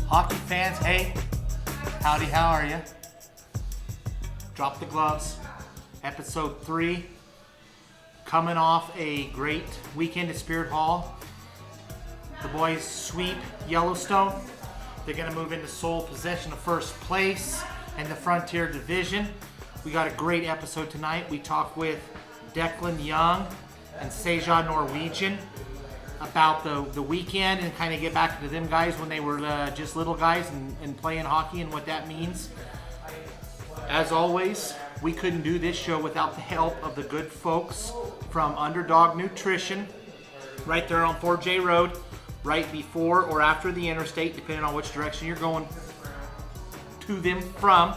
Hockey fans, hey, howdy, how are you? Drop the gloves. Episode 3. Coming off a great weekend at Spirit Hall. The boys sweep Yellowstone. They're going to move into sole possession of first place in the Frontier Division. We got a great episode tonight. We talk with Declan Young and Saizha Norwegian about the weekend and kind of get back to them guys when they were just little guys and playing hockey and what that means. As always, we couldn't do this show without the help of the good folks from Underdog Nutrition, right there on 4J Road, right before or after the interstate, depending on which direction you're going to them from.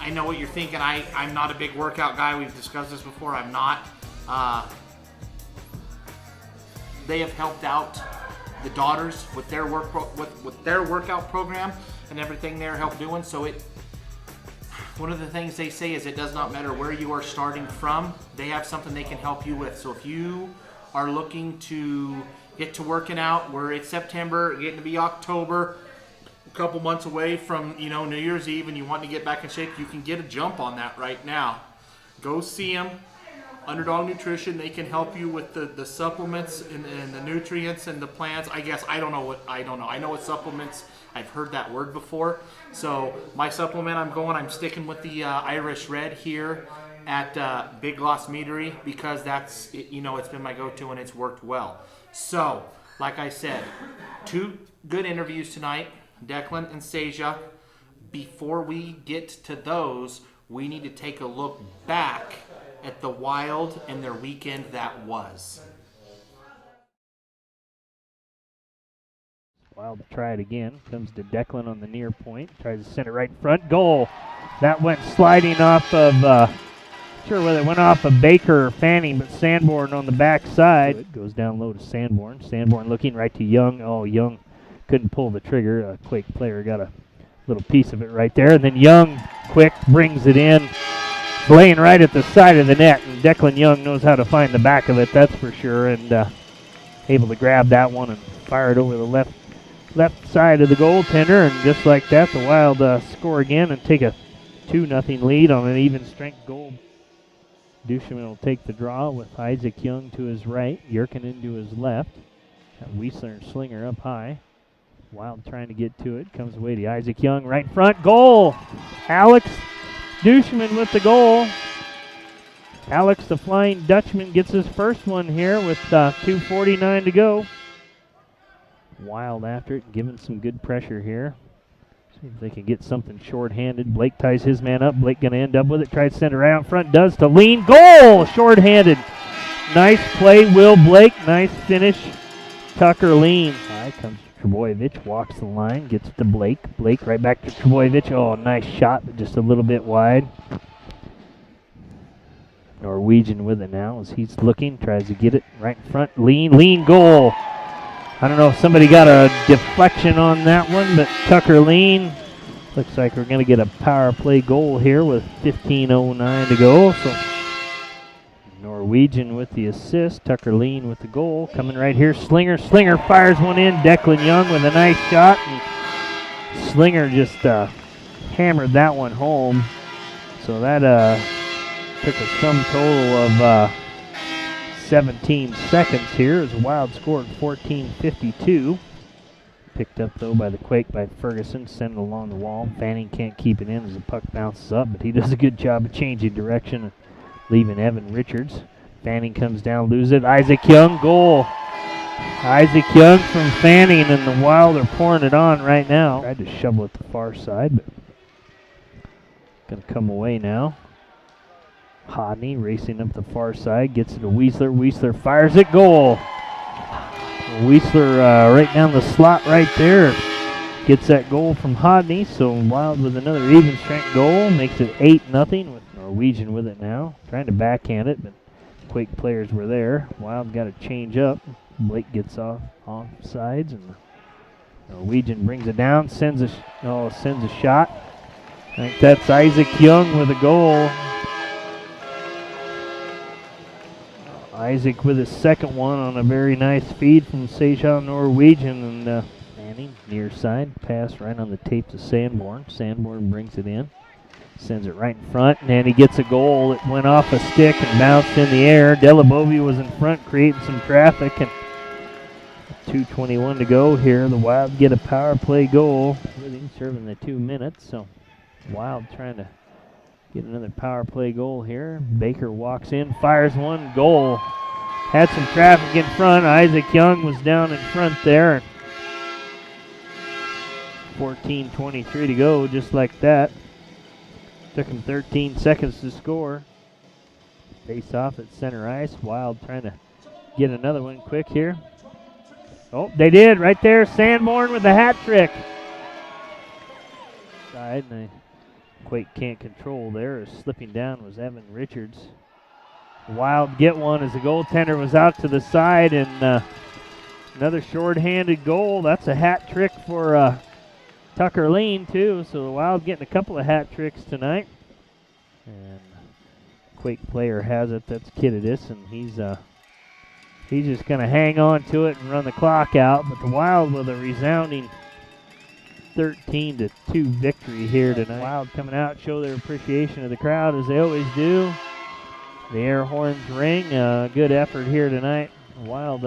I know what you're thinking. I'm not a big workout guy. We've discussed this before. I'm not. They have helped out the daughters with their with their workout program and everything they're helped doing. So one of the things they say is it does not matter where you are starting from. They have something they can help you with. So if you are looking to get to working out, where it's September, getting to be October, a couple months away from New Year's Eve, and you want to get back in shape, you can get a jump on that right now. Go see them. Underdog Nutrition, they can help you with the supplements and the nutrients and the plants. I know it's supplements. I've heard that word before. So my supplement, I'm sticking with the Irish Red here at Big Lost Meadery because it's been my go-to and it's worked well. So, like I said, 2 good interviews tonight, Declan and Saizha. Before we get to those, we need to take a look back at the Wild and their weekend that was. Wild to try it again. Comes to Declan on the near point. Tries to send it right in front. Goal. That went sliding off of, sure whether it went off of Baker or Fanning, but Sanborn on the back side. It goes down low to Sanborn. Sanborn looking right to Young. Oh, Young couldn't pull the trigger. A Quake player got a little piece of it right there. And then Young, quick, brings it in. Laying right at the side of the net, and Declan Young knows how to find the back of it, that's for sure, and able to grab that one and fire it over the left side of the goaltender, and just like that, the Wild score again and take a 2-0 lead on an even strength goal. Duchemin will take the draw with Isaac Young to his right, Yerkin to his left. Got Wiesler and Slinger up high. Wild trying to get to it, comes away to Isaac Young, right in front, goal! Alex Duchemin with the goal. Alex, the Flying Dutchman, gets his first one here with 2:49 to go. Wild after it, giving some good pressure here. See if they can get something short-handed. Blake ties his man up. Blake going to end up with it. Tries to send it right out front. Does to Lean. Goal! Short-handed. Nice play, Will Blake. Nice finish. Tucker Lean. High comes Trebojevic, walks the line, gets it to Blake. Blake right back to Trebojevic. Oh, nice shot, but just a little bit wide. Norwegian with it now as he's looking, tries to get it right in front. Lean goal. I don't know if somebody got a deflection on that one, but Tucker Lean. Looks like we're going to get a power play goal here with 15:09 to go. So Norwegian with the assist, Tucker Lean with the goal. Coming right here, Slinger fires one in. Declan Young with a nice shot. And Slinger just hammered that one home. So that took a sum total of 17 seconds here as Wild scored 14:52. Picked up though by the Quake by Ferguson, sent it along the wall. Fanning can't keep it in as the puck bounces up, but he does a good job of changing direction, leaving Evan Richards. Fanning comes down, loses it. Isaac Young, goal. Isaac Young from Fanning, and the Wild are pouring it on right now. Tried to shovel it the far side, but going to come away now. Hodney racing up the far side, gets it to Wiesler. Wiesler fires it, goal. Wiesler right down the slot right there. Gets that goal from Hodney, so Wild with another even strength goal. Makes it 8-0 with Norwegian with it now. Trying to backhand it, but Quake players were there. Wild got to change up. Blake gets off sides, and Norwegian brings it down, sends a shot. I think that's Isaac Young with a goal. Isaac with his second one on a very nice feed from Saizha Norwegian, and Fanning, near side, pass right on the tape to Sanborn. Sanborn brings it in, sends it right in front, and he gets a goal. It went off a stick and bounced in the air. Delabovi was in front, creating some traffic, and 2:21 to go here. The Wild get a power play goal. Really serving the 2 minutes, so Wild trying to get another power play goal here. Baker walks in, fires one, goal. Had some traffic in front. Isaac Young was down in front there. 14:23 to go, just like that. Took him 13 seconds to score. Face off at center ice. Wild trying to get another one quick here. Oh, they did right there. Sanborn with the hat trick. Side, and Quake can't control there. As slipping down was Evan Richards. Wild get one as the goaltender was out to the side, and another short-handed goal. That's a hat trick for Tucker Lean, too. So the Wild getting a couple of hat tricks tonight. And Quake player has it. That's Kiddidis, and he's just going to hang on to it and run the clock out. But the Wild with a resounding 13-2 victory here tonight. Wild coming out, show their appreciation of the crowd as they always do. The air horns ring. Good effort here tonight. Wild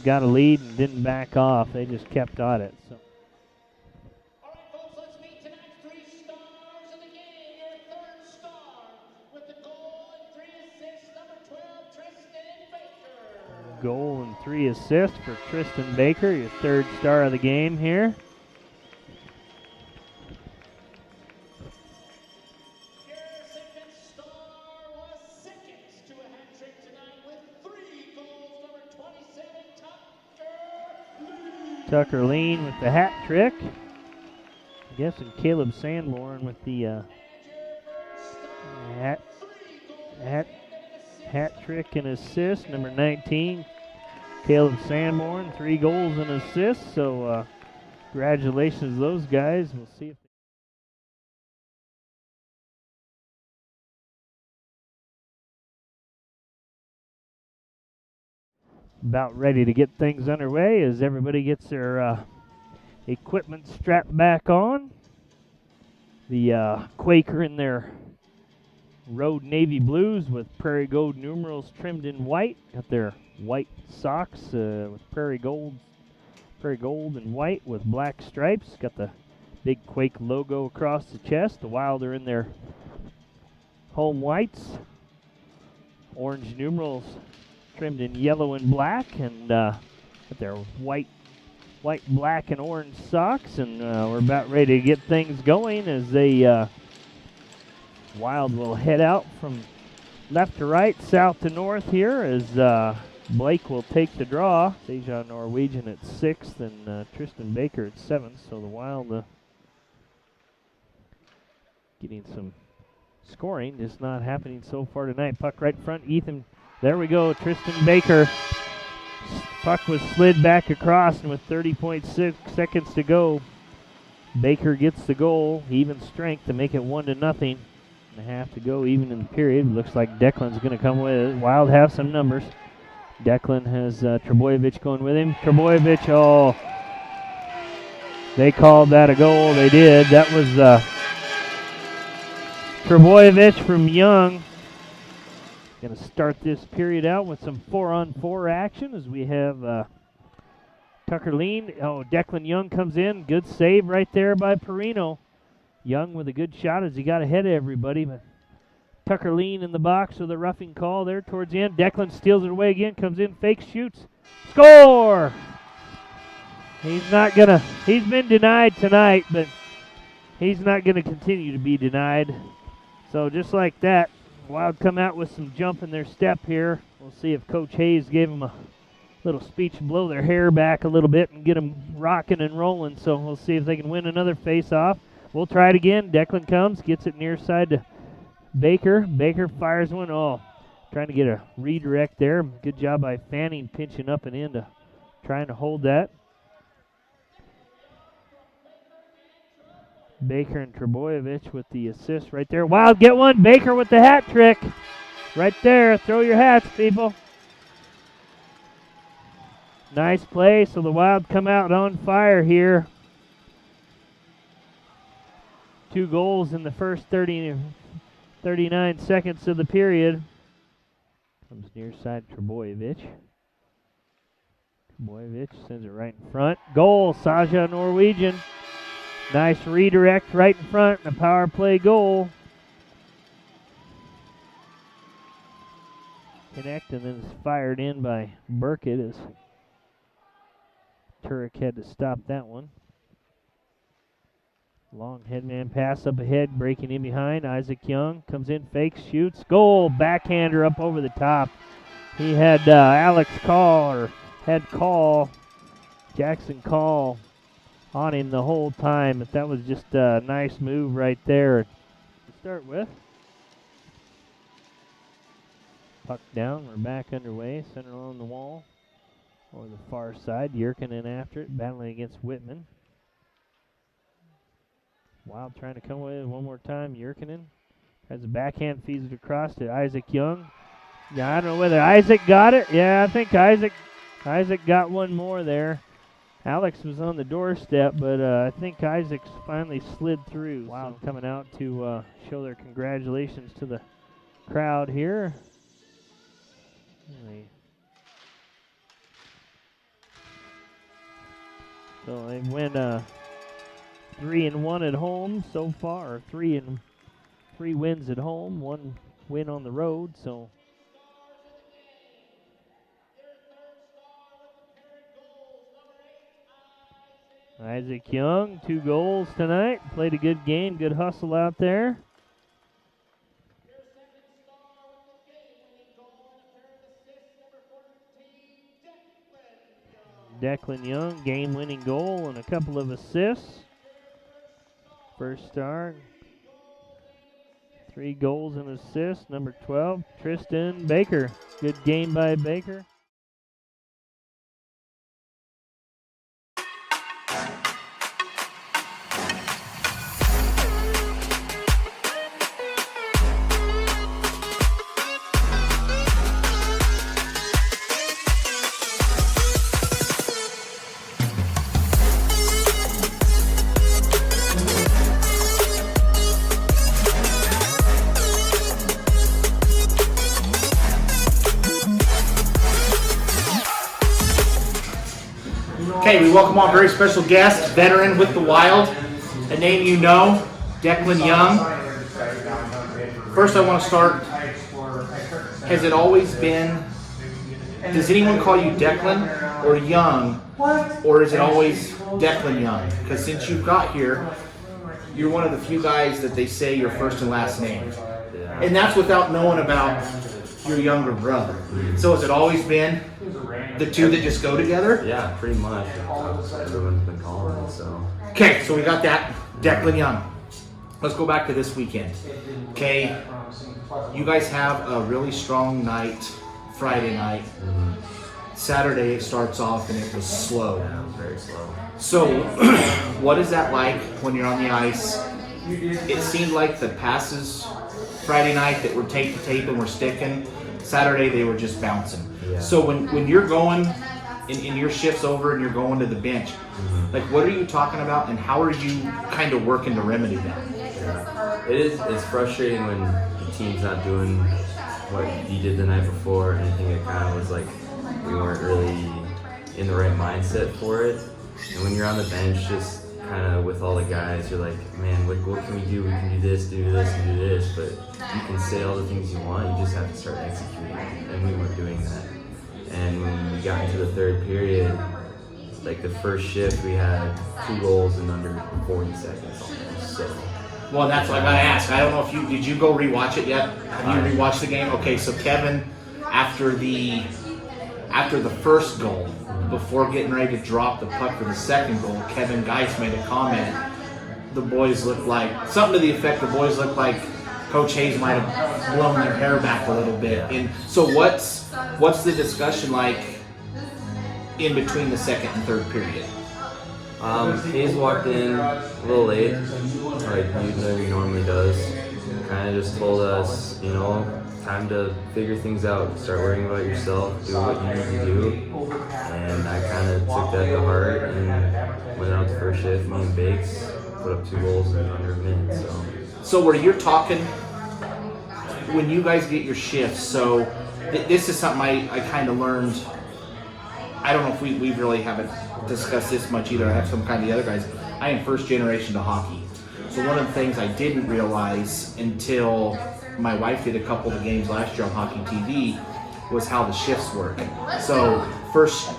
got a lead and didn't back off. They just kept on it. So. All right, folks, let's meet tonight's 3 stars of the game. Your third star with the goal and 3 assists, number 12, Tristan Baker. Goal and 3 assists for Tristan Baker, your third star of the game here. Your second star was second to a hat trick tonight with 3 goals, number 27, Tucker Lean with the hat trick. I guess and Caleb Sanborn with the hat trick and assist. Number 19, Caleb Sanborn, 3 goals and assists. So congratulations to those guys. We'll see if about ready to get things underway as everybody gets their equipment strapped back on. The Quaker in their Road Navy Blues with Prairie Gold numerals trimmed in white. Got their white socks with Prairie Gold and white with black stripes. Got the big Quake logo across the chest. The Wild are in their home whites. Orange numerals trimmed in yellow and black, and got their white, black, and orange socks, and we're about ready to get things going as they Wild will head out from left to right, south to north here as Blake will take the draw. Saizha Norwegian at 6th and Tristan Baker at 7th, so the Wild getting some scoring, just not happening so far tonight. Puck right in front, Ethan. There we go, Tristan Baker. Puck was slid back across, and with 30.6 seconds to go, Baker gets the goal. Even strength to make it 1-0. And a half to go, even in the period. Looks like Declan's going to come with it. Wild have some numbers. Declan has Trebojevic going with him. Trebojevic, oh, they called that a goal. They did. That was Trebojevic from Young. Going to start this period out with some 4-on-4 action as we have Tucker Lean. Oh, Declan Young comes in. Good save right there by Perino. Young with a good shot as he got ahead of everybody. But Tucker Lean in the box with a roughing call there towards the end. Declan steals it away again. Comes in, fakes, shoots. Score! He's been denied tonight, but he's not going to continue to be denied. So just like that, Wild come out with some jump in their step here. We'll see if Coach Hayes gave them a little speech and blow their hair back a little bit and get them rocking and rolling. So we'll see if they can win another face-off. We'll try it again. Declan comes, gets it near side to Baker. Baker fires one. Oh, trying to get a redirect there. Good job by Fanning pinching up and in to trying to hold that. Baker and Trebojevic with the assist right there. Wild get one. Baker with the hat trick. Right there. Throw your hats, people. Nice play, so the Wild come out on fire here. 2 goals in the first 39 seconds of the period. Comes near side Trebojevic. Trebojevic sends it right in front. Goal, Saizha Norwegian. Nice redirect right in front, and a power play goal. Connect, and then it's fired in by Burkett as Turek had to stop that one. Long headman pass up ahead, breaking in behind. Isaac Young comes in, fakes, shoots. Goal, backhander up over the top. He had Jackson Call on him the whole time, but that was just a nice move right there to start with. Puck down, we're back underway, center on the wall. Or the far side, Jurkinen after it, battling against Whitman. Wild trying to come away with it one more time. Jurkinen has a backhand, feeds it across to Isaac Young. Yeah, I don't know whether Isaac got it. Yeah, I think Isaac got one more there. Alex was on the doorstep, but I think Isaac's finally slid through. Wild coming out to show their congratulations to the crowd here. So they win 3-1 at home so far, or 3 wins at home, 1 win on the road. So Isaac Young, 2 goals tonight. Played a good game, good hustle out there. Declan Young, game-winning goal and a couple of assists. First star, 3 goals and assists. Number 12, Tristan Baker. Good game by Baker. Okay, we welcome our very special guest, veteran with the Wild, a name you know, Declan Young. First I want to start, has it always been, does anyone call you Declan or Young, or is it always Declan Young? Because since you got here, you're one of the few guys that they say your first and last name. And that's without knowing about your younger brother. So has it always been the two that just go together? Yeah, pretty much. Everyone's been calling it, so. Okay, so we got that. Declan Young. Let's go back to this weekend. Okay, you guys have a really strong night, Friday night. Saturday it starts off and it was slow. Yeah, it was very slow. So, what is that like when you're on the ice? It seemed like the passes Friday night that were tape to tape and were sticking. Saturday they were just bouncing. Yeah. So when you're going and your shift's over and you're going to the bench, like what are you talking about and how are you kind of working to remedy that? Yeah. It's frustrating when the team's not doing what you did the night before. Anything that kind of was like we weren't really in the right mindset for it. And when you're on the bench, just kind of with all the guys, you're like, man, what can we do? We can do this, and do this. But you can say all the things you want. You just have to start executing. And we weren't doing that. And when we got into the third period, like the first shift, we had 2 goals in under 40 seconds almost. So. Well, that's what I gotta ask. I don't know if did you go rewatch it yet? Have you rewatched the game? Okay, so Kevin, after the first goal, before getting ready to drop the puck for the second goal, Kevin Geis made a comment. The boys looked like, something to the effect, the boys looked like Coach Hayes might have blown their hair back a little bit. And so what's the discussion like in between the second and third period? Hayes walked in a little late, like he normally does. Kind of just told us, time to figure things out, start worrying about yourself, do what you need to do. And I kind of took that to heart and went out the first shift. Me and Bakes put up 2 goals in under a minute. So where you're talking, when you guys get your shifts, so this is something I kind of learned. I don't know if we really haven't discussed this much either. I have some kind of the other guys. I am first generation to hockey. So one of the things I didn't realize until my wife did a couple of the games last year on Hockey TV was how the shifts work. So first,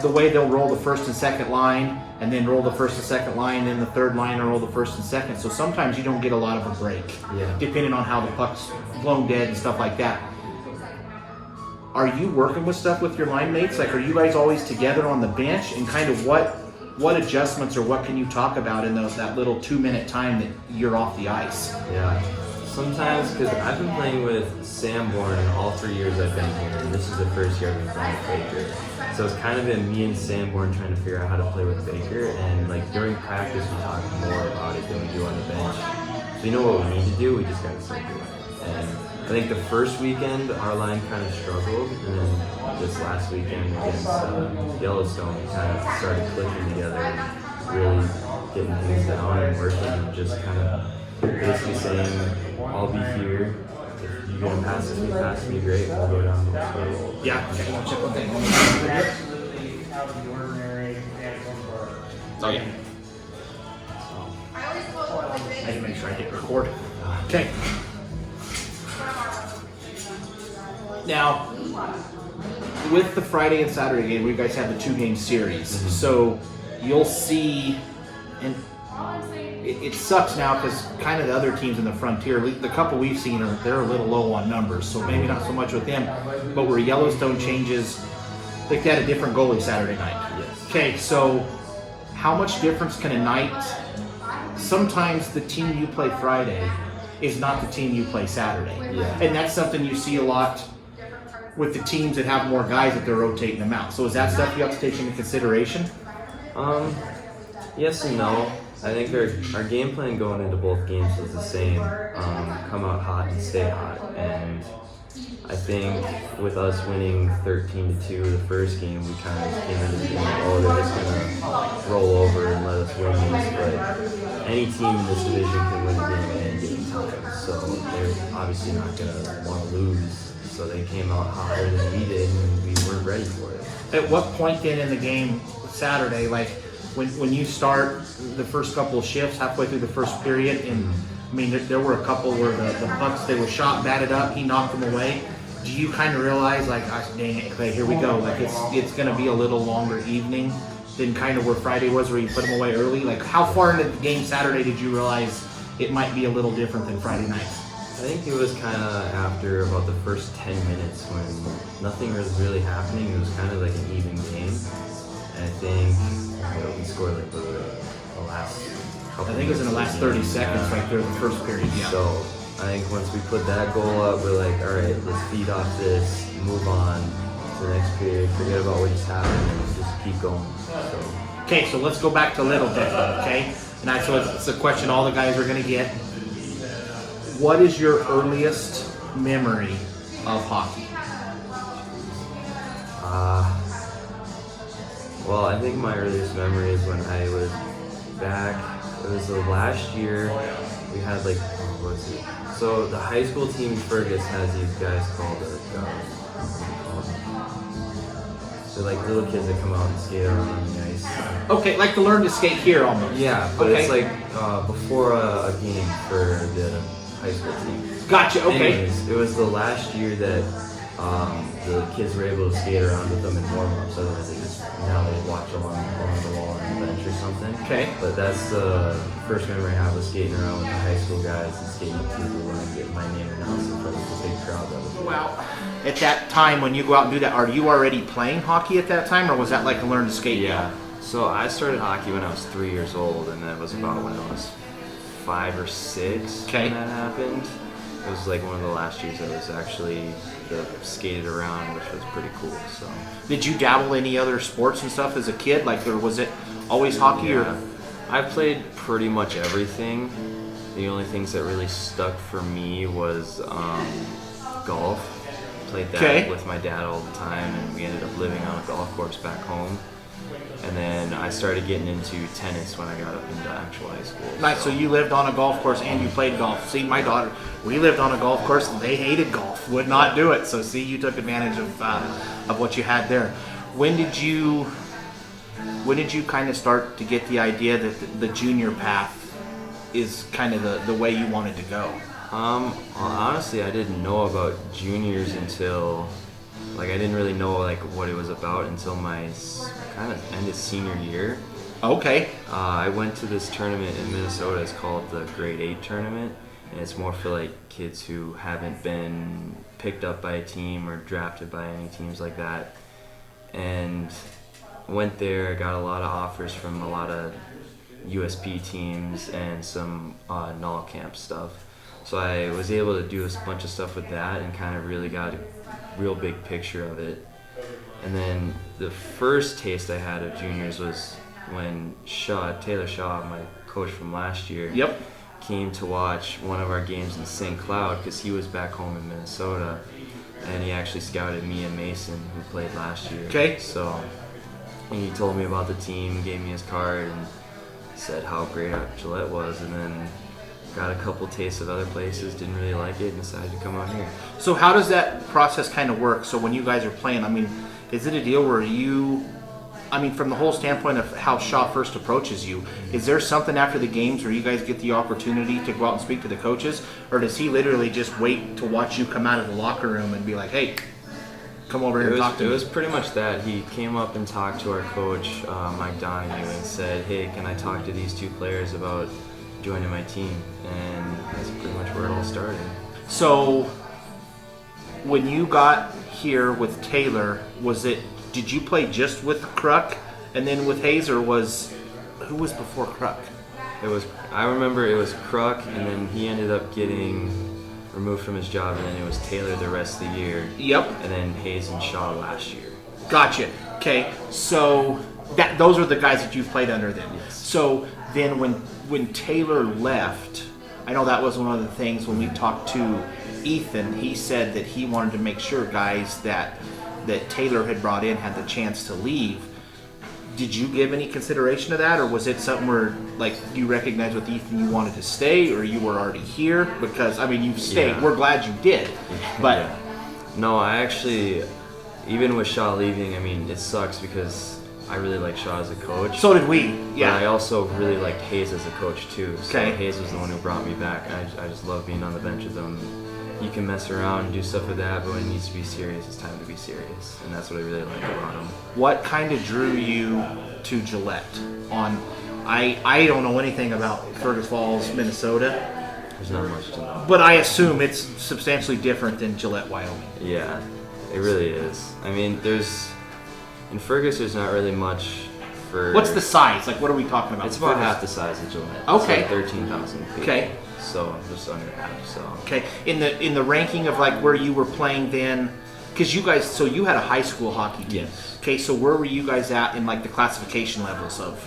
the way they'll roll the first and second line, and then roll the first and second line, then the third line, and roll the first and second. So sometimes you don't get a lot of a break, depending on how the puck's blown dead and stuff like that. Are you working with stuff with your line mates? Like, are you guys always together on the bench? And kind of what adjustments or what can you talk about in that little 2-minute time that you're off the ice? Yeah. Sometimes, because I've been playing with Sanborn all 3 years I've been here, and this is the first year I've been playing with Baker. So it's kind of been me and Sanborn trying to figure out how to play with Baker, and like during practice we talk more about it than we do on the bench. So you know what we need to do, we just gotta start doing it. And I think the first weekend our line kind of struggled, and then this last weekend against Yellowstone we kind of started clicking together and really getting things down and working and just kind of basically saying, I'll be here. If you're going to pass me, great. We'll go down to the roll. Yeah, okay. I'll check one thing. Oh, yeah. I need to make sure I hit record. Okay. Now, with the Friday and Saturday game, you guys have the 2-game series. So you'll see, and it sucks now because kind of the other teams in the Frontier, the couple we've seen, they're a little low on numbers, so maybe not so much with them. But where Yellowstone changes, they had a different goalie Saturday night. Yes. Okay, so how much difference can a night? Sometimes the team you play Friday is not the team you play Saturday. Yeah. And that's something you see a lot with the teams that have more guys that they're rotating them out. So is that stuff you have to take into consideration? Yes and no. I think our game plan going into both games was the same. Come out hot and stay hot. And I think with us winning 13-2 the first game, we kind of came into the game like, oh, they're just going to roll over and let us win these. But any team in this division can win a game at any given time. So they're obviously not going to want to lose. So they came out hotter than we did, and we weren't ready for it. At what point then in the game Saturday, like when you start the first couple of shifts, halfway through the first period, and I mean there were a couple where the pucks, they were shot, batted up, he knocked them away. Do you kind of realize, like, dang it, okay, here we go. Like it's going to be a little longer evening than kind of where Friday was, where you put them away early? Like, how far into the game Saturday did you realize it might be a little different than Friday night? I think it was kind of after about the first 10 minutes when nothing was really happening. It was kind of like an even game. And I think we scored like the last couple I think it was in the last 30 seconds right there in the first period, yeah. So I think once we put that goal up, we're like, all right, let's feed off this, move on to the next period, forget about what just happened, and just keep going. Okay, so let's go back to Little Declan, okay? And so it's a question all the guys are going to get. What is your earliest memory of hockey? Well, I think my earliest memory is when I was back. It was the last year we had like, what's it? So the high school team in Fergus has these guys called they're like little kids that come out and skate around on the ice. Okay, like to learn to skate here almost. Yeah, but okay. It's like before a game for the high school team. Gotcha, okay. Anyways, it was the last year that the kids were able to skate around with them in warm-ups. Otherwise, now they watch along the wall on the bench or something. Okay. But that's the first memory I have of skating around with the high school guys and skating up to the line and getting my name announced in front of the big crowd. That was Wow. At that time, when you go out and do that, are you already playing hockey at that time, or was that like a learn to skate? Yeah. So I started hockey when I was 3 years old, and that was about when I was 5 or 6 when that happened. It was like one of the last years I was actually skated around, which was pretty cool. So, did you dabble any other sports and stuff as a kid? Like, or was it always hockey? Yeah. Or I played pretty much everything. The only things that really stuck for me was golf. Played that with my dad all the time, and we ended up living on a golf course back home. And then I started getting into tennis when I got up into actual high school. Nice. So you lived on a golf course and you played golf. See, my daughter, we lived on a golf course and they hated golf, would not do it. So see, you took advantage of what you had there. When did you kind of start to get the idea that the junior path is kind of the way you wanted to go? Well, honestly, I didn't know about juniors until, I didn't really know what it was about until my kind of end of senior year. Okay. I went to this tournament in Minnesota. It's called the Grade 8 tournament, and it's more for kids who haven't been picked up by a team or drafted by any teams like that. And went there, got a lot of offers from a lot of USP teams and some null camp stuff. So I was able to do a bunch of stuff with that and kind of really got a real big picture of it. And then the first taste I had of juniors was when Taylor Shaw, my coach from last year, came to watch one of our games in St. Cloud because he was back home in Minnesota, and he actually scouted me and Mason, who played last year. Okay. So he told me about the team, gave me his card, and said how great Gillette was, and then got a couple tastes of other places, didn't really like it, and decided to come out here. So how does that process kind of work? So when you guys are playing, is it a deal where from the whole standpoint of how Shaw first approaches you, is there something after the games where you guys get the opportunity to go out and speak to the coaches? Or does he literally just wait to watch you come out of the locker room and be like, hey, come over here and talk to me? It was pretty much that. He came up and talked to our coach, Mike Donahue, and said, hey, can I talk to these two players about joining my team? And that's pretty much where it all started. So when you got here with Taylor, did you play just with Kruk and then with Hayes, or who was before Kruk? I remember it was Kruk, and then he ended up getting removed from his job, and then it was Taylor the rest of the year. Yep. And then Hayes and Shaw last year. Gotcha. Okay, so those are the guys that you've played under then. Yes. So then when Taylor left, I know that was one of the things when we talked to Ethan, he said that he wanted to make sure guys that Taylor had brought in had the chance to leave. Did you give any consideration to that, or was it something where you recognized with Ethan you wanted to stay, or you were already here? Because you've stayed. Yeah. We're glad you did. But yeah. No, I actually, even with Shaw leaving, it sucks because I really like Shaw as a coach. So did we. Yeah. But I also really liked Hayes as a coach too. So okay. Hayes was the one who brought me back. I just love being on the bench with him. You can mess around and do stuff with that, but when it needs to be serious, it's time to be serious, and that's what I really like about him. What kind of drew you to Gillette? I don't know anything about Fergus Falls, Minnesota. There's not much to know. But I assume it's substantially different than Gillette, Wyoming. Yeah, it really is. In Fergus, there's not really much for... What's the size? What are we talking about? It's about half the size of Gillette. Okay. It's 13,000 people. Okay. So just under half. So. Okay. In the ranking of where you were playing then, because you guys, so you had a high school hockey team. Yes. Okay. So where were you guys at in the classification levels of?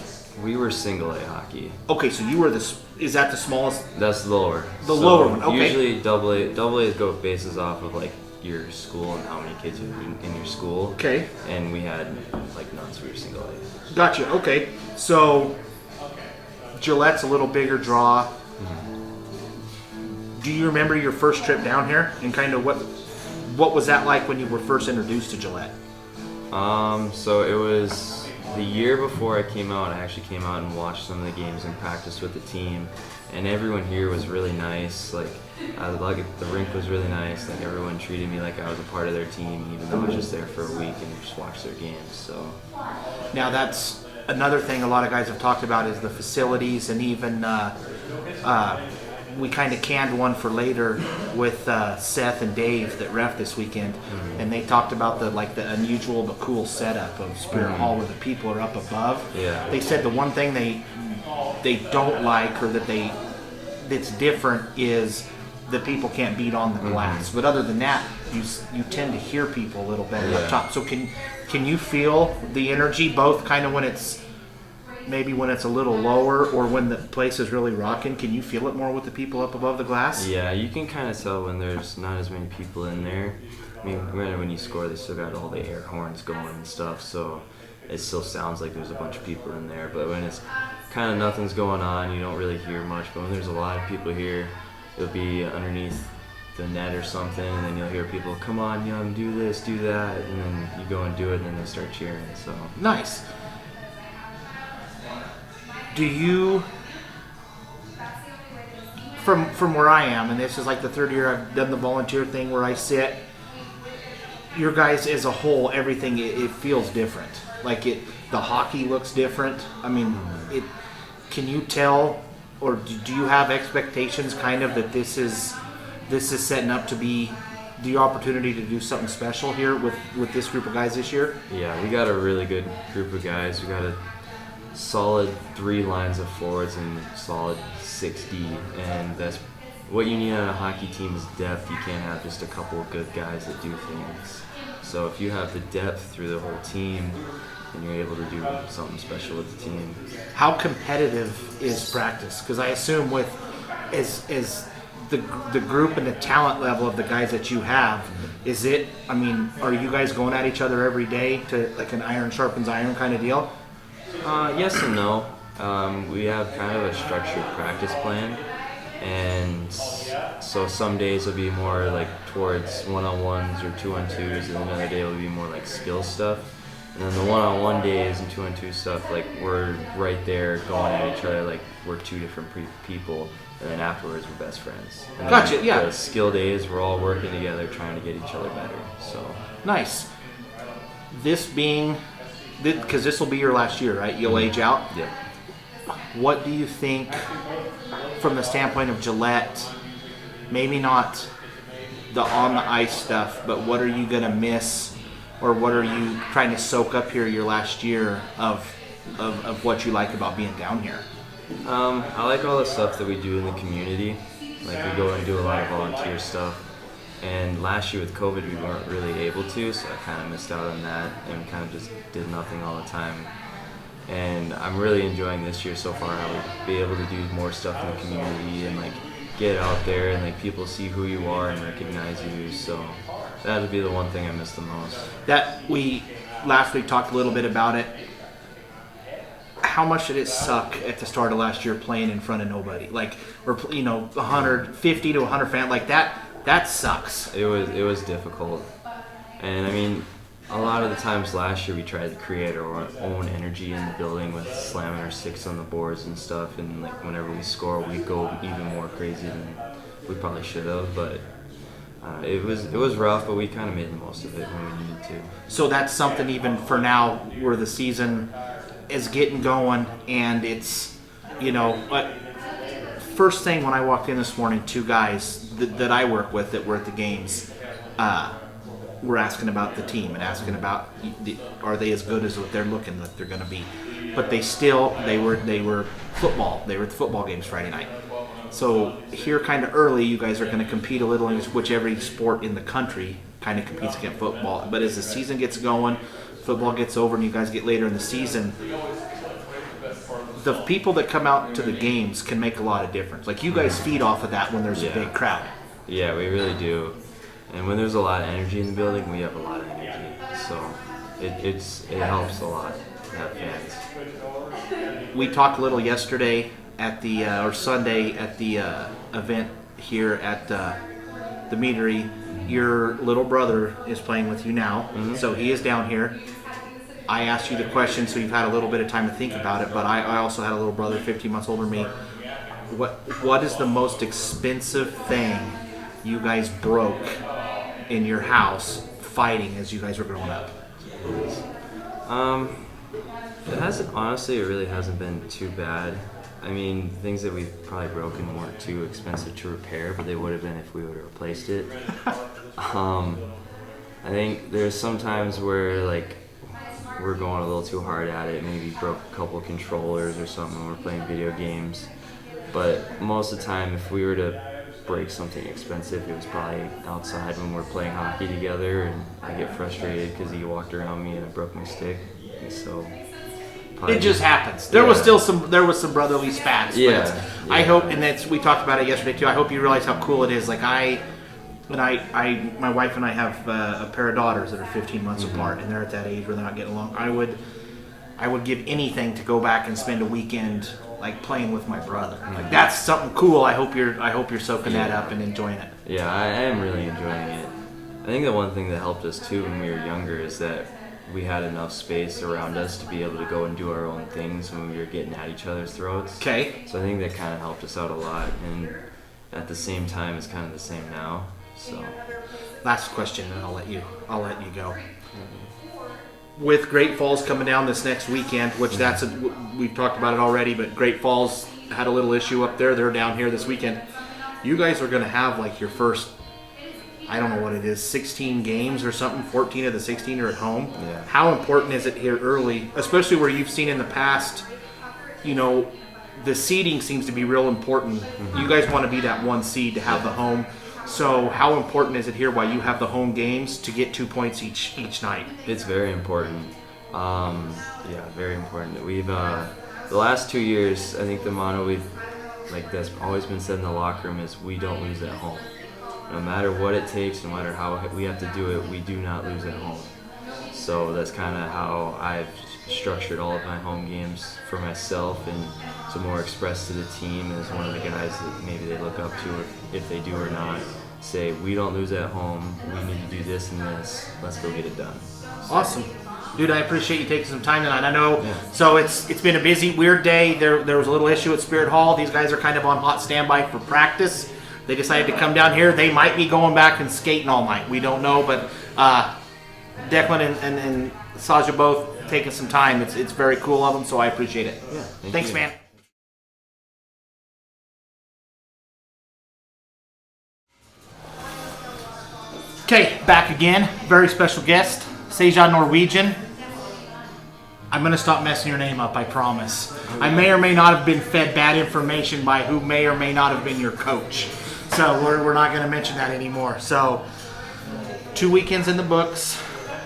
We were single A hockey. Okay. So you were is that the smallest? That's lower. The lower one. Okay. Usually double A go bases off of your school and how many kids are in your school. Okay. And we had none, so we were single A. Gotcha. Okay. So Gillette's a little bigger draw. Mm-hmm. Do you remember your first trip down here and kind of what was that like when you were first introduced to Gillette? So it was the year before I came out. I actually came out and watched some of the games and practiced with the team, and everyone here was really nice. The rink was really nice. Everyone treated me like I was a part of their team, even though I was just there for a week and just watched their games. So now that's another thing a lot of guys have talked about is the facilities, and even we kind of canned one for later with Seth and Dave that ref this weekend, and they talked about the unusual but cool setup of Spirit Hall where the people are up above. Yeah. They said the one thing they don't like, or that's different, is the people can't beat on the glass. But other than that, you tend to hear people a little better up top. So can you feel the energy both kind of when it's maybe when it's a little lower or when the place is really rocking? Can you feel it more with the people up above the glass? Yeah, you can kind of tell when there's not as many people in there. I mean, granted, when you score, they still got all the air horns going and stuff, so it still sounds like there's a bunch of people in there. But when it's kind of nothing's going on, you don't really hear much. But when there's a lot of people here, it'll be underneath the net or something, and then you'll hear people, come on, Young, do this, do that, and then you go and do it, and then they start cheering. So Nice. Do you, from where I am, and this is like the third year I've done the volunteer thing where I sit, your guys as a whole, everything, it feels different. Like the hockey looks different. I mean, can you tell, or do you have expectations kind of that this is setting up to be the opportunity to do something special here with this group of guys this year? yeah, we got a really good group of guys. We got a solid 3 lines of forwards and solid 6D, and that's what you need on a hockey team is depth. You can't have just a couple of good guys that do things. So if you have the depth through the whole team, then you're able to do something special with the team. How competitive is practice? Because I assume with as the group and the talent level of the guys that you have, is it? I mean, are you guys going at each other every day to like an iron sharpens iron kind of deal? Yes and no. We have kind of a structured practice plan, and so some days will be more like towards one-on-ones or two-on-twos, and another day will be more like skill stuff. And then the one-on-one days and two-on-two stuff, like we're right there going at each other like we're 2 different people, and then afterwards we're best friends. And Gotcha, then yeah. The skill days, we're all working together trying to get each other better. So Nice. This being, because this will be your last year, right? You'll age out. yeah. What do you think, from the standpoint of Gillette, maybe not the on the ice stuff, but what are you gonna miss, or what are you trying to soak up here your last year of what you like about being down here? I like all the stuff that we do in the community. Like we go and do a lot of volunteer stuff. And last year with COVID, we weren't really able to, so I kind of missed out on that and kind of just did nothing all the time. And I'm really enjoying this year so far. I would be able to do more stuff in the community and like get out there and like people see who you are and recognize you. So that would be the one thing I miss the most. That we last week talked a little bit about it. How much did it suck at the start of last year playing in front of nobody? Like, or 150 to 100 fans, like that. That sucks. It was difficult, and I mean, a lot of the times last year we tried to create our own energy in the building with slamming our sticks on the boards and stuff, and like whenever we score, we go even more crazy than we probably should have. But it was rough, but we kind of made the most of it when we needed to. So that's something even for now, where the season is getting going, and it's, first thing when I walked in this morning, 2 guys that I work with that were at the games were asking about the team and asking about are they as good as what they're looking like they're going to be. But they were football. They were at the football games Friday night. So here kind of early, you guys are going to compete a little in which every sport in the country kind of competes against football. But as the season gets going, football gets over and you guys get later in the season, the people that come out to the games can make a lot of difference. Like you guys feed off of that when there's a big crowd. Yeah, we really do. And when there's a lot of energy in the building, we have a lot of energy. So it helps a lot to have fans. We talked a little yesterday at the or Sunday at the event here at the meadery. Your little brother is playing with you now, so he is down here. I asked you the question, so you've had a little bit of time to think about it, but I also had a little brother 15 months older than me. What is the most expensive thing you guys broke in your house fighting as you guys were growing up? Honestly, it really hasn't been too bad. I mean, things that we've probably broken weren't too expensive to repair, but they would have been if we would have replaced it. I think there's some times where like we're going a little too hard at it. Maybe broke a couple of controllers or something when we're playing video games. But most of the time, if we were to break something expensive, it was probably outside when we're playing hockey together, and I get frustrated because he walked around me and I broke my stick. And so probably it just happens. There was some brotherly spats. Yeah, But I hope, and we talked about it yesterday too. I hope you realize how cool it is. Like my wife and I have a pair of daughters that are 15 months apart, and they're at that age where they're not getting along. I would give anything to go back and spend a weekend like playing with my brother. Like that's something cool. I hope you're soaking that up and enjoying it. Yeah, I am really enjoying it. I think the one thing that helped us too when we were younger is that we had enough space around us to be able to go and do our own things when we were getting at each other's throats. Okay. So I think that kind of helped us out a lot, and at the same time, it's kind of the same now. So. Last question, and I'll let you go. With Great Falls coming down this next weekend, which we've talked about it already, but Great Falls had a little issue up there. They're down here this weekend. You guys are going to have like your first, I don't know what it is, 16 games or something. 14 of the 16 are at home. Yeah. How important is it here early, especially where you've seen in the past, the seeding seems to be real important. Mm-hmm. You guys want to be that one seed to have the home. So how important is it here while you have the home games to get 2 points each night? It's very important. Very important. We've the last 2 years, I think the motto that's always been said in the locker room is we don't lose at home. No matter what it takes, no matter how we have to do it, we do not lose at home. So that's kind of how I've structured all of my home games for myself, and to more express to the team as one of the guys that maybe they look up to, if they do or not, say, we don't lose at home, we need to do this and this, let's go get it done. Awesome. Dude, I appreciate you taking some time tonight. I know, So it's been a busy, weird day. There was a little issue at Spirit Hall. These guys are kind of on hot standby for practice. They decided to come down here. They might be going back and skating all night. We don't know, but Declan and Saizha both taking some time. It's very cool of them, so I appreciate it. Yeah, Thanks, you. man. Okay, back again. Very special guest, Saizha Norwegian. I'm going to stop messing your name up, I promise. I may or may not have been fed bad information by who may or may not have been your coach. So we're not going to mention that anymore. So 2 weekends in the books.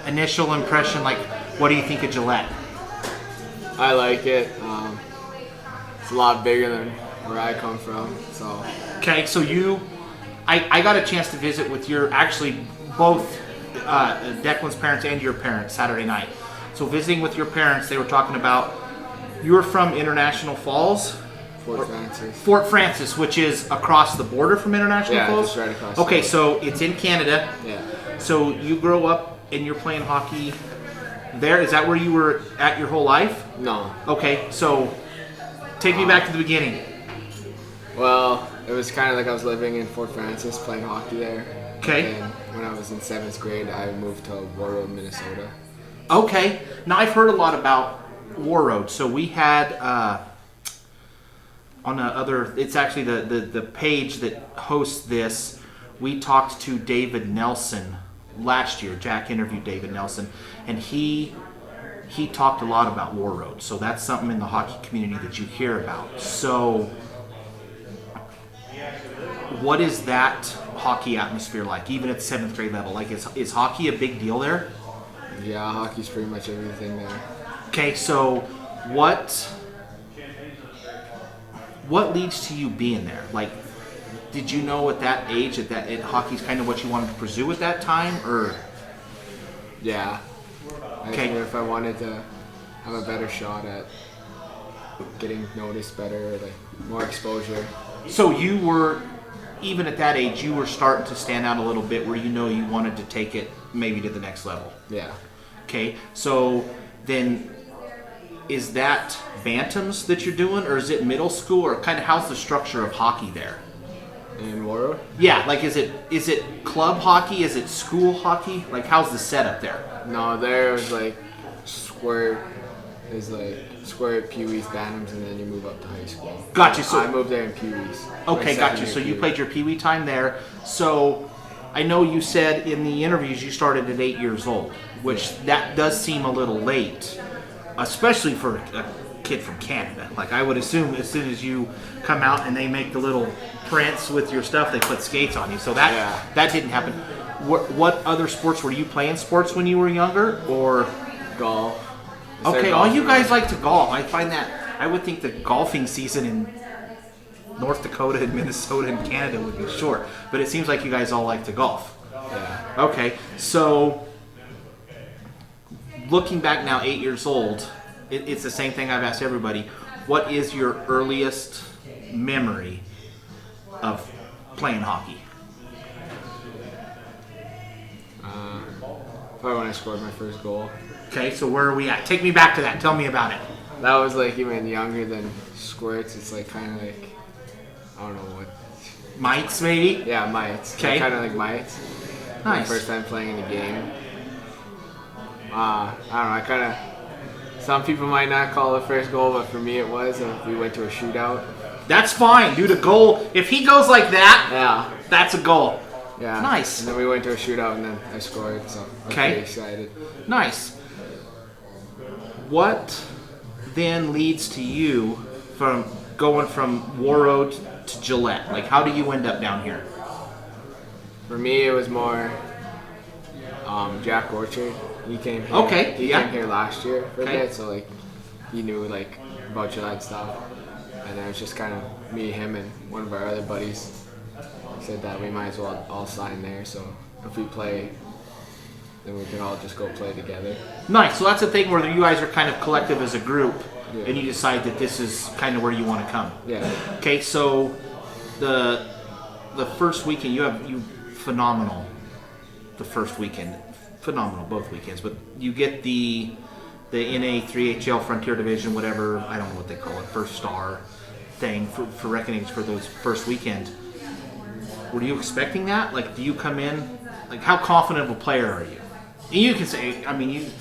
Initial impression, like, what do you think of Gillette? I like it. It's a lot bigger than where I come from. So. Okay, so I got a chance to visit with both Declan's parents and your parents Saturday night. So visiting with your parents, they were talking about, you were from International Falls? Fort Frances, which is across the border from International Falls? Yeah, just right across. Okay, so it's in Canada. Yeah. So you grow up and you're playing hockey there. Is that where you were at your whole life? No. Okay, so take me back to the beginning. Well, it was kind of like I was living in Fort Frances, playing hockey there. Okay. And when I was in 7th grade, I moved to Warroad, Minnesota. Okay. Now I've heard a lot about Warroad. So we had it's actually the page that hosts this. We talked to David Nelson last year. Jack interviewed David Nelson, and he talked a lot about Warroad. So that's something in the hockey community that you hear about. So what is that hockey atmosphere like, even at the 7th grade level? Like, is hockey a big deal there? Yeah, hockey's pretty much everything there. Okay, so what leads to you being there? Like, did you know at that age that hockey's kind of what you wanted to pursue at that time, or? Yeah. Okay. I think if I wanted to have a better shot at getting noticed better, like more exposure. So you were, even at that age, you were starting to stand out a little bit where you wanted to take it maybe to the next level. Yeah. Okay, so then is that bantams that you're doing, or is it middle school, or kind of how's the structure of hockey there? In Warroad? Yeah, like is it club hockey? Is it school hockey? Like how's the setup there? No, there was like squirt Pee-wees, Bantams, and then you move up to high school. Gotcha. So I moved there in Pee-wees. Okay, gotcha. So you played your Pee-wee time there. So I know you said in the interviews you started at 8 years old, which that does seem a little late, especially for a kid from Canada. Like I would assume as soon as you come out and they make the little prints with your stuff, they put skates on you. So that didn't happen. What other sports were you playing? Sports when you were younger, or golf? Okay, all you guys like to golf. I find that, I would think the golfing season in North Dakota and Minnesota and Canada would be short, but it seems like you guys all like to golf. Yeah. Okay, so looking back now, 8 years old, it's the same thing I've asked everybody. What is your earliest memory of playing hockey? Probably when I scored my first goal. Okay, so where are we at? Take me back to that. Tell me about it. That was like even younger than squirts. It's like kind of like, I don't know what. Mites, maybe? Yeah, mites. Okay. Kind of like mites. My Nice. first time playing in a game. I don't know. I kind of. Some people might not call it first goal, but for me it was. We went to a shootout. That's fine, dude. A goal. If he goes like that, Yeah. that's a goal. Yeah. Nice. And then we went to a shootout and then I scored. So I was Okay. pretty excited. Nice. What then leads to you from going from Warroad to Gillette? Like, how do you end up down here? For me, it was more Jack Orchard. He came here. Okay, He yeah. came here last year for Okay. a bit, so like he knew like about Gillette stuff. And then it was just kind of me, him, and one of our other buddies said that we might as well all sign there. So if we play, then we can all just go play together. Nice. So that's the thing where you guys are kind of collective as a group, Yeah. and you decide that this is kind of where you want to come. Yeah. Okay, so the first weekend you phenomenal. The first weekend, phenomenal both weekends, but you get the NA 3HL Frontier Division, whatever, I don't know what they call it, first star thing for reckonings for those first weekend. Were you expecting that? Like, do you come in, like, how confident of a player are you? And you can say, I mean,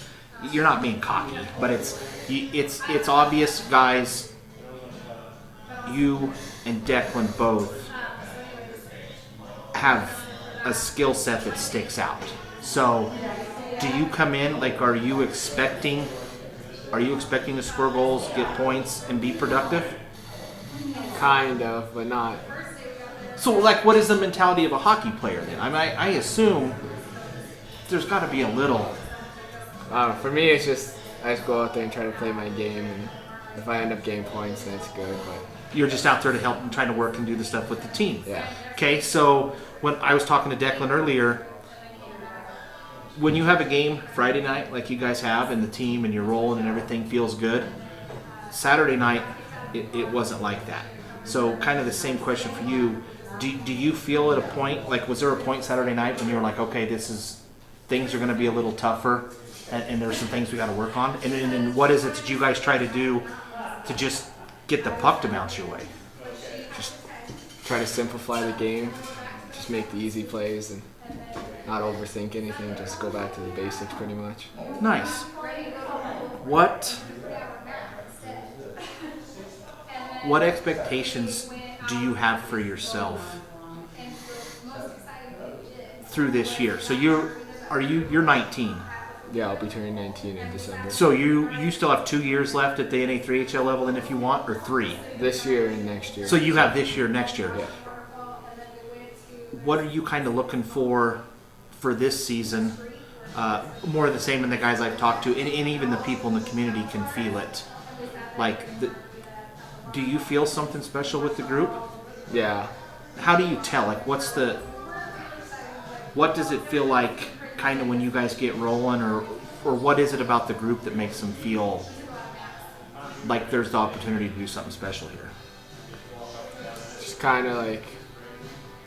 you're not being cocky, but it's obvious, guys. You and Declan both have a skill set that sticks out. So, do you come in, like, are you expecting to score goals, get points, and be productive? Kind of, but not. So, like, what is the mentality of a hockey player then? I mean, I assume there's got to be a little. For me, it's just I just go out there and try to play my game, and if I end up getting points, then it's good. But You're just out there to help and trying to work and do the stuff with the team. yeah, Okay, so when I was talking to Declan earlier, when you have a game Friday night like you guys have and the team and you're rolling and everything feels good, Saturday night it wasn't like that. So kind of the same question for you. Do you feel at a point, like was there a point Saturday night when you were like, okay, things are going to be a little tougher and there's some things we got to work on? And what is it that you guys try to do to just get the puck to bounce your way? just try to simplify the game, just make the easy plays, and not overthink anything. Just go back to the basics, pretty much. Nice. What expectations do you have for yourself through this year? So you're 19. Yeah, I'll be turning 19 in December. So you still have 2 years left at the NA 3HL level, then if you want, or 3. This year and next year. So you have this year, next year. Yeah. What are you kind of looking for this season? More of the same than the guys I've talked to, and even the people in the community can feel it. Like, do you feel something special with the group? Yeah. How do you tell? Like, what does it feel like kind of when you guys get rolling, or what is it about the group that makes them feel like there's the opportunity to do something special here? Just kind of like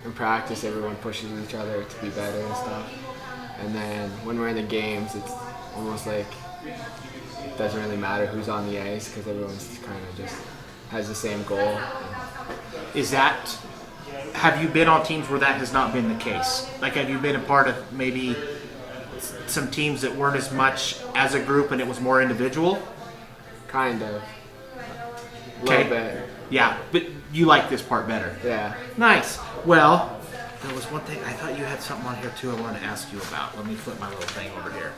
in practice, everyone pushes each other to be better and stuff. And then when we're in the games, it's almost like it doesn't really matter who's on the ice because everyone's kind of just has the same goal. Have you been on teams where that has not been the case? Like, have you been a part of maybe some teams that weren't as much as a group and it was more individual? Kind of. A Okay. little bit. Yeah, but you like this part better. Yeah. Nice. Well, there was one thing. I thought you had something on here too I wanted to ask you about. Let me flip my little thing over here.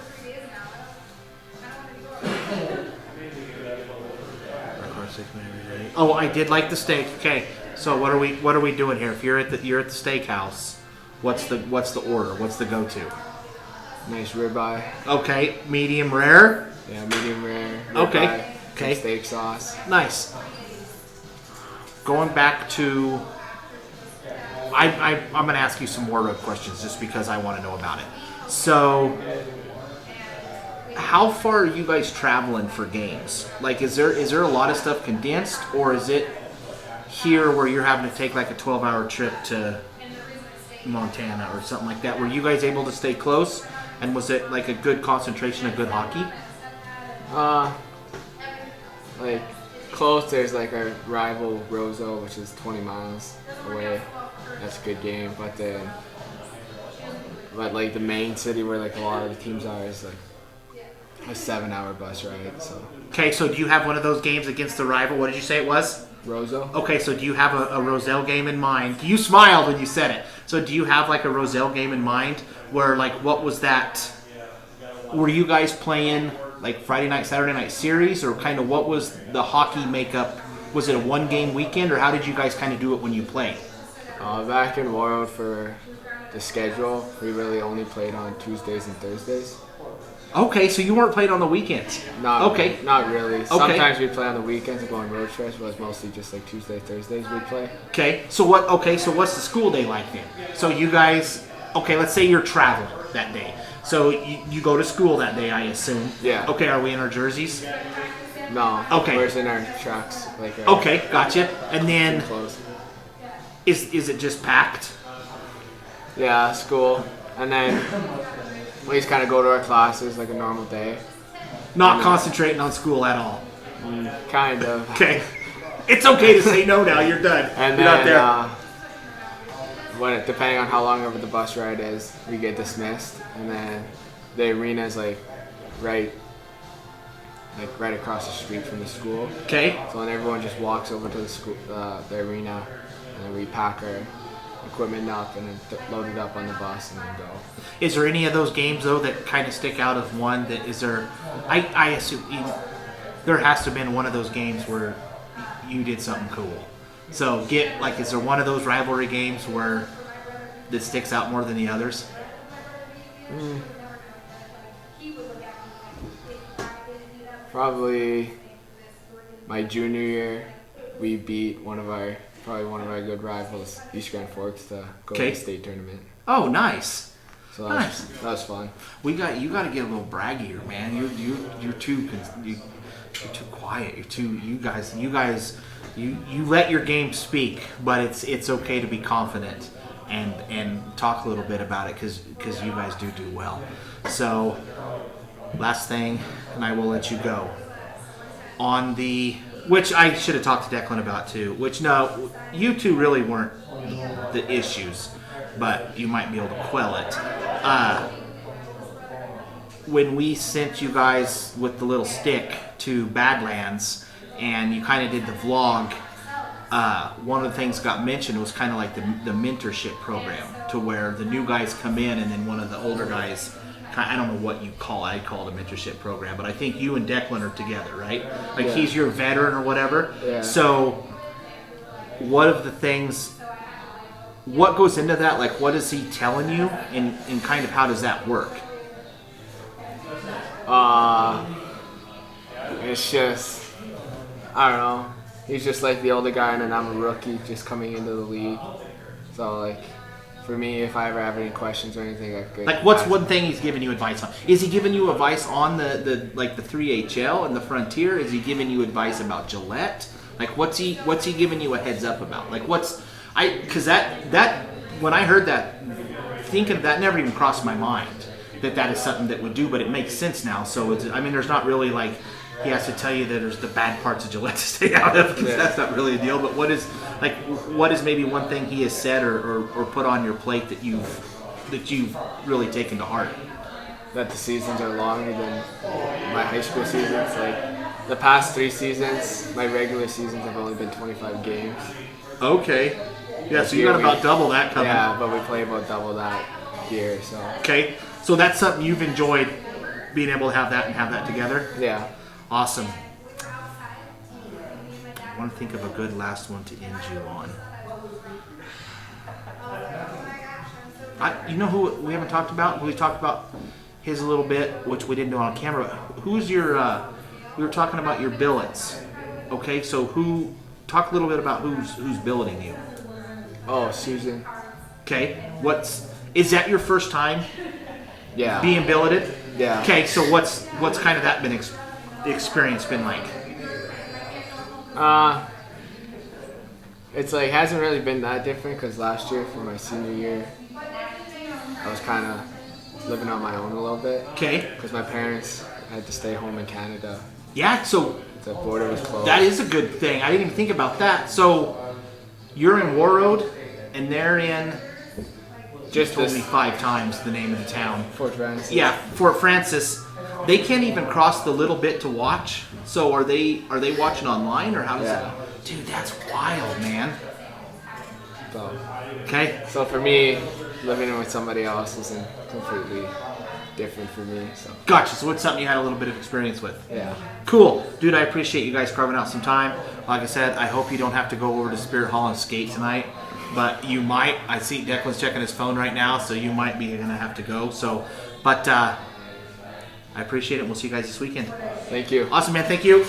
Oh, I did like the steak. Okay, so what are we doing here? If you're at the steakhouse, what's the order? What's the go-to? Nice ribeye. Okay, medium rare. Yeah, medium rare. Okay. ribeye, Okay. Steak sauce. Nice. Going back to, I'm going to ask you some more road questions just because I want to know about it. So, how far are you guys traveling for games? Like, is there a lot of stuff condensed, or is it here where you're having to take like a 12-hour trip to Montana or something like that? Were you guys able to stay close, and was it like a good concentration of good hockey? Like close, there's like our rival Roseau, which is 20 miles away. That's a good game, but like the main city where like a lot of the teams are is like a 7-hour bus ride. So Okay, so do you have one of those games against the rival? What did you say it was? Roseau. Okay, so do you have a Roselle game in mind? You smiled when you said it. So do you have like a Roselle game in mind where like what was that? Were you guys playing like Friday night, Saturday night series, or kind of what was the hockey makeup? Was it a 1-game weekend, or how did you guys kind of do it when you played? Back in World for the schedule, we really only played on Tuesdays and Thursdays. Okay, so you weren't playing on the weekends. Not Okay. Not really. Sometimes we'd play on the weekends and go on road trips, but it's mostly just like Tuesday, Thursdays we'd play. Okay, so what? Okay, so what's the school day like then? So you guys, okay, let's say you're traveling that day. So you go to school that day, I assume. Yeah. Okay, are we in our jerseys? No. Okay. We're in our trucks. Like our Okay, gotcha. And then clothes. is it just packed? Yeah, school. And then we just kind of go to our classes like a normal day. Not concentrating on school at all. Kind of. Okay. It's okay to say no now. You're done. And You're not then, there. depending on how long over the bus ride is, we get dismissed. And then the arena is like right across the street from the school. Okay. So then everyone just walks over to the school, the arena, and then we pack our equipment up and then load it up on the bus and then go. Is there any of those games though that kind of stick out as one that is there? I assume there has to have been one of those games where you did something cool. So is there one of those rivalry games where that sticks out more than the others? Probably my junior year, we beat probably one of our good rivals, East Grand Forks, to go to Okay. the state tournament. Oh, nice. So Nice. that was fun. You got to get a little braggier, man. You're too quiet. You let your game speak, but it's okay to be confident and talk a little bit about it because you guys do well. So last thing, and I will let you go. Which I should have talked to Declan about too. Which no, you two really weren't the issues, but you might be able to quell it. When we sent you guys with the little stick to Badlands, and you kind of did the vlog, one of the things got mentioned was kind of like the mentorship program, to where the new guys come in and then one of the older guys. I don't know what you call it. I call it a mentorship program, but I think you and Declan are together, right? Like Yeah. he's your veteran or whatever. Yeah. So, what goes into that? Like, what is he telling you, and kind of how does that work? It's just, I don't know. He's just like the older guy, and then I'm a rookie just coming into the league. So like, for me, if I ever have any questions or anything, I could. Like, what's ask. one thing he's giving you advice on? Is he giving you advice on the 3HL and the Frontier? Is he giving you advice about Gillette? Like, what's he giving you a heads up about? Like, because that when I heard that, thinking of that never even crossed my mind that is something that would do, but it makes sense now. So there's not really like he has to tell you that there's the bad parts of Gillette to stay out of, because that's not really a deal. But what is maybe one thing he has said or put on your plate that you've really taken to heart? That the seasons are longer than my high school seasons. Like the past 3 seasons, my regular seasons have only been 25 games. Okay. Yeah, so you got about double that coming. Yeah, but we play about double that here. So Okay. So that's something you've enjoyed, being able to have that together? yeah. Awesome. I want to think of a good last one to end you on. You know who we haven't talked about? We talked about his a little bit, which we didn't do on camera. who's your? We were talking about your billets. Okay, so talk a little bit about who's billeting you. Oh, Susan. Okay, is that your first time Yeah. being billeted? Yeah. Okay, so what's kind of that experience been like? It's like hasn't really been that different because last year for my senior year, I was kind of living on my own a little bit Okay, because my parents had to stay home in Canada. yeah, so The border was closed. that is a good thing. I didn't even think about that. So you're in Warroad, and they're in. just Told this me 5 times the name of the town. Fort Francis. Yeah, Fort Francis. They can't even cross the little bit to watch. So are they watching online or how does Yeah. that? Dude, that's wild, man. So, Okay. so for me, living in with somebody else isn't completely different for me. So Gotcha. So it's something you had a little bit of experience with. yeah. Cool. Dude, I appreciate you guys carving out some time. Like I said, I hope you don't have to go over to Spirit Hall and skate tonight. But you might. I see Declan's checking his phone right now, so you might be going to have to go. So, but I appreciate it. We'll see you guys this weekend. Thank you. Awesome, man. Thank you.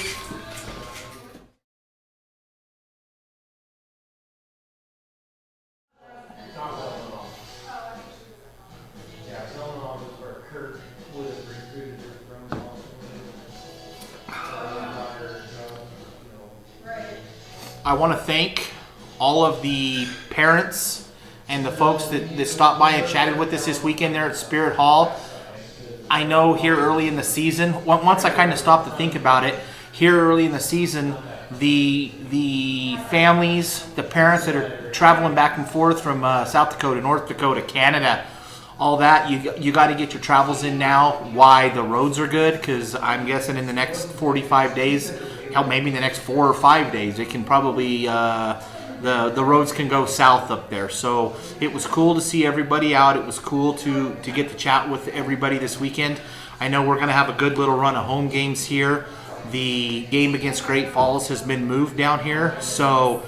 I want to thank all of the parents and the folks that stopped by and chatted with us this weekend there at Spirit Hall. I know here early in the season, once I kind of stopped to think about it, here early in the season, the families, the parents that are traveling back and forth from South Dakota, North Dakota, Canada, all that, you got to get your travels in now. Why? The roads are good, because I'm guessing in the next 45 days, hell, maybe in the next 4 or 5 days, it can probably the roads can go south up there. So it was cool to see everybody out. It was cool to get to chat with everybody this weekend. I know we're going to have a good little run of home games here. The game against Great Falls has been moved down here, so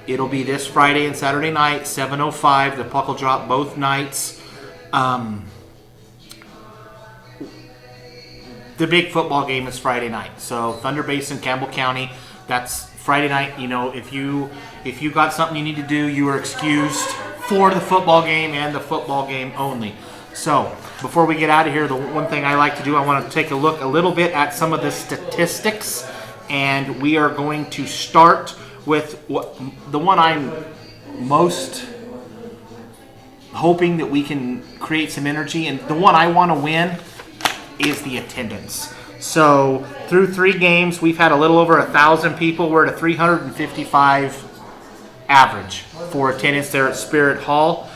it'll be this Friday and Saturday night, 7:05. The puck will drop both nights. The big football game is Friday night. So Thunder Basin, Campbell County, that's Friday night. You know, if you got something you need to do, you are excused for the football game and the football game only. So before we get out of here, the one thing I like to do, I want to take a look a little bit at some of the statistics, and we are going to start with the one I'm most hoping that we can create some energy, and the one I want to win is the attendance. So through 3 games, we've had a little over 1,000 people. We're at a 355 average for attendance there at Spirit Hall.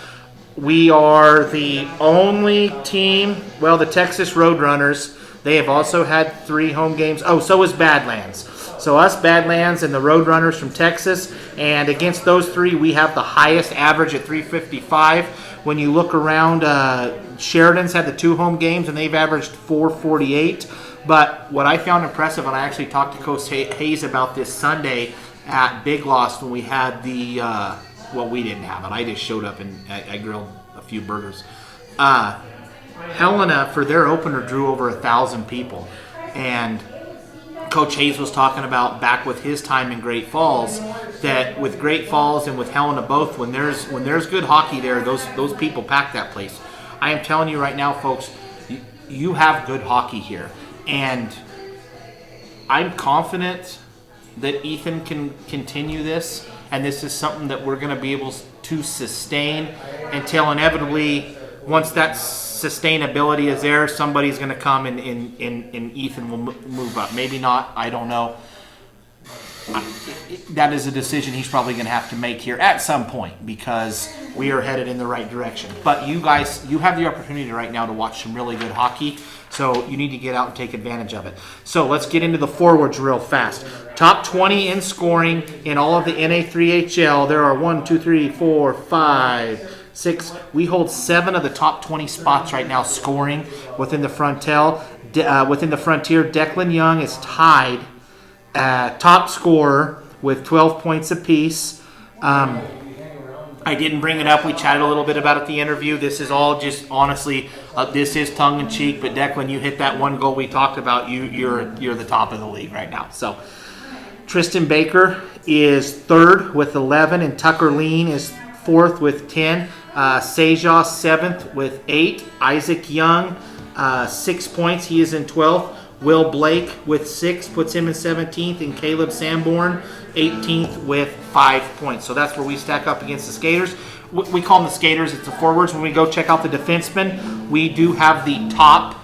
We are the only team, well, the Texas Roadrunners, they have also had 3 home games. Oh, so is Badlands. So us, Badlands, and the Roadrunners from Texas, and against those 3, we have the highest average at 355. When you look around, Sheridan's had the 2 home games, and they've averaged 448. But what I found impressive, and I actually talked to Coach Hayes about this Sunday at Big Lost when we had the, well, we didn't have it. I just showed up and I grilled a few burgers. Helena, for their opener, drew over 1,000 people. And Coach Hayes was talking about back with his time in Great Falls, that with Great Falls and with Helena both, when there's good hockey there, those people pack that place. I am telling you right now, folks, you have good hockey here. And I'm confident that Ethan can continue this, and this is something that we're going to be able to sustain until inevitably, once that sustainability is there, somebody's going to come and Ethan will move up. Maybe not, I don't know. That is a decision he's probably going to have to make here at some point, because we are headed in the right direction. But you guys, you have the opportunity right now to watch some really good hockey, so you need to get out and take advantage of it. So let's get into the forwards real fast. Top 20 in scoring in all of the NA3HL. There are 1, 2, 3, 4, 5, 6. We hold 7 of the top 20 spots right now scoring within the Frontier. Declan Young is tied top scorer with 12 points apiece. I didn't bring it up. We chatted a little bit about it at the interview. This is all just honestly, this is tongue in cheek. But Declan, you hit that one goal we talked about. You're the top of the league right now. So Tristan Baker is third with 11, and Tucker Lean is fourth with 10. Saizha seventh with 8. Isaac Young 6 points. He is in 12th. Will Blake with 6 puts him in 17th, and Caleb Sanborn 18th with 5 points. So that's where we stack up against the skaters. We call them the skaters. It's the forwards. When we go check out the defensemen, we do have the top,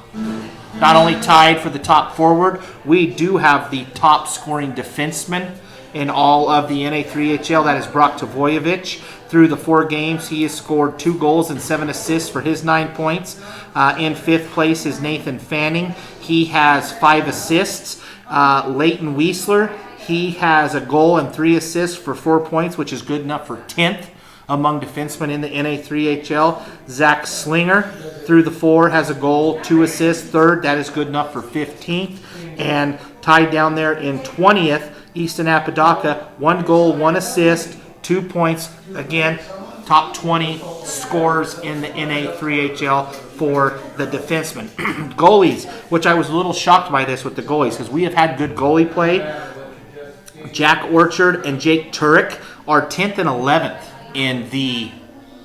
not only tied for the top forward, we do have the top scoring defenseman in all of the NA3HL. That is Brock Tavoyevich. Through the 4 games, he has scored 2 goals and 7 assists for his 9 points. In 5th place is Nathan Fanning. He has 5 assists. Leighton Weisler, he has a goal and 3 assists for 4 points, which is good enough for 10th among defensemen in the NA3HL. Zach Slinger, through the 4, has a goal, 2 assists. 3rd, that is good enough for 15th. And tied down there in 20th, Easton Apodaca, 1 goal, 1 assist, 2 points. Again, top 20 scorers in the NA3HL for the defensemen. Goalies, which I was a little shocked by this with the goalies, because we have had good goalie play. Jack Orchard and Jake Turek are 10th and 11th in the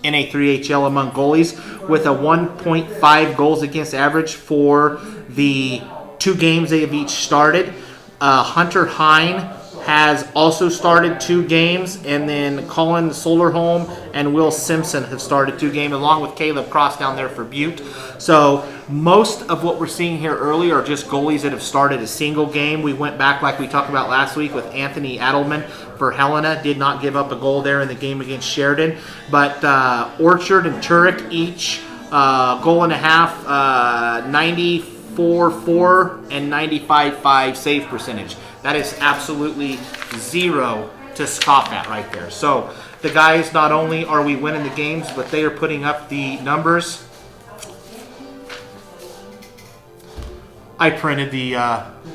NA3HL among goalies, with a 1.5 goals against average for the 2 games they have each started. Hunter Hine has also started 2 games, and then Colin Solarholm and Will Simpson have started 2 games, along with Caleb Cross down there for Butte. So most of what we're seeing here early are just goalies that have started a single game. We went back, like we talked about last week, with Anthony Adelman for Helena. Did not give up a goal there in the game against Sheridan. But Orchard and Turek each goal and a half, 94.4 and 95.5 save percentage. That is absolutely zero to scoff at right there. So the guys, not only are we winning the games, but they are putting up the numbers. I printed the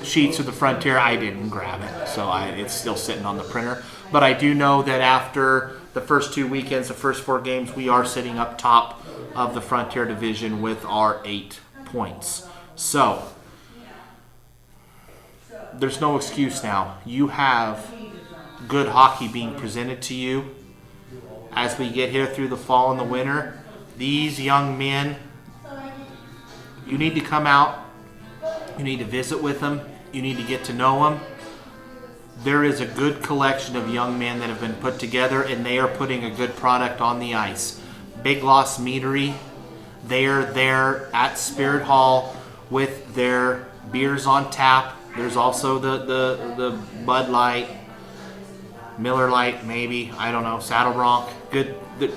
sheets of the Frontier. I didn't grab it, so it's still sitting on the printer. But I do know that after the first 2 weekends, the first 4 games, we are sitting up top of the Frontier division with our 8 points. So there's no excuse now. You have good hockey being presented to you as we get here through the fall and the winter. These young men, you need to come out. You need to visit with them. You need to get to know them. There is a good collection of young men that have been put together, and they are putting a good product on the ice. Big Loss Meadery, they are there at Spirit Hall with their beers on tap. There's also the Bud Light, Miller Lite, maybe, I don't know, Saddle Bronc. Good, the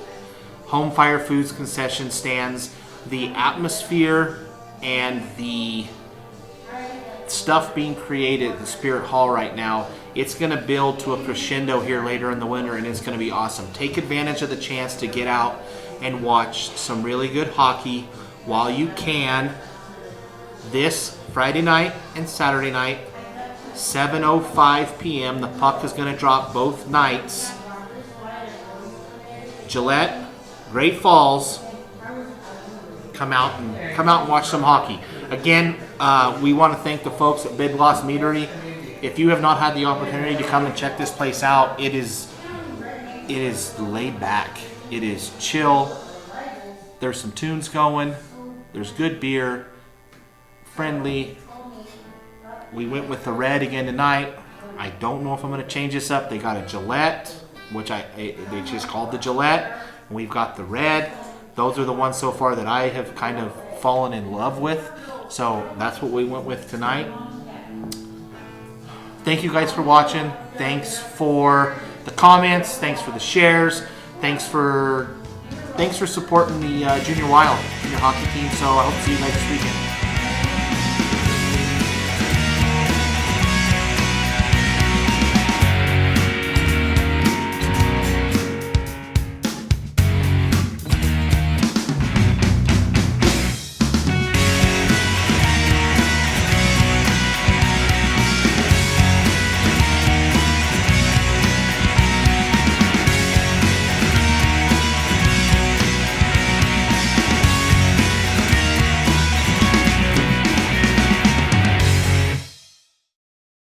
Home Fire Foods concession stands. The atmosphere and the stuff being created at the Spirit Hall right now, it's going to build to a crescendo here later in the winter, and it's going to be awesome. Take advantage of the chance to get out and watch some really good hockey while you can. This Friday night and Saturday night, 7:05 p.m. The puck is going to drop both nights. Gillette, Great Falls. Come out and watch some hockey. Again, we want to thank the folks at Big Loss Meadery. If you have not had the opportunity to come and check this place out, it is laid back. It is chill. There's some tunes going. There's good beer. Friendly. We went with the red again tonight. I don't know if I'm going to change this up. They got a Gillette, which they just called the Gillette. And we've got the red. Those are the ones so far that I have kind of fallen in love with. So that's what we went with tonight. Thank you guys for watching. Thanks for the comments. Thanks for the shares. Thanks for supporting the Junior Wild, junior hockey team. So I hope to see you guys this weekend.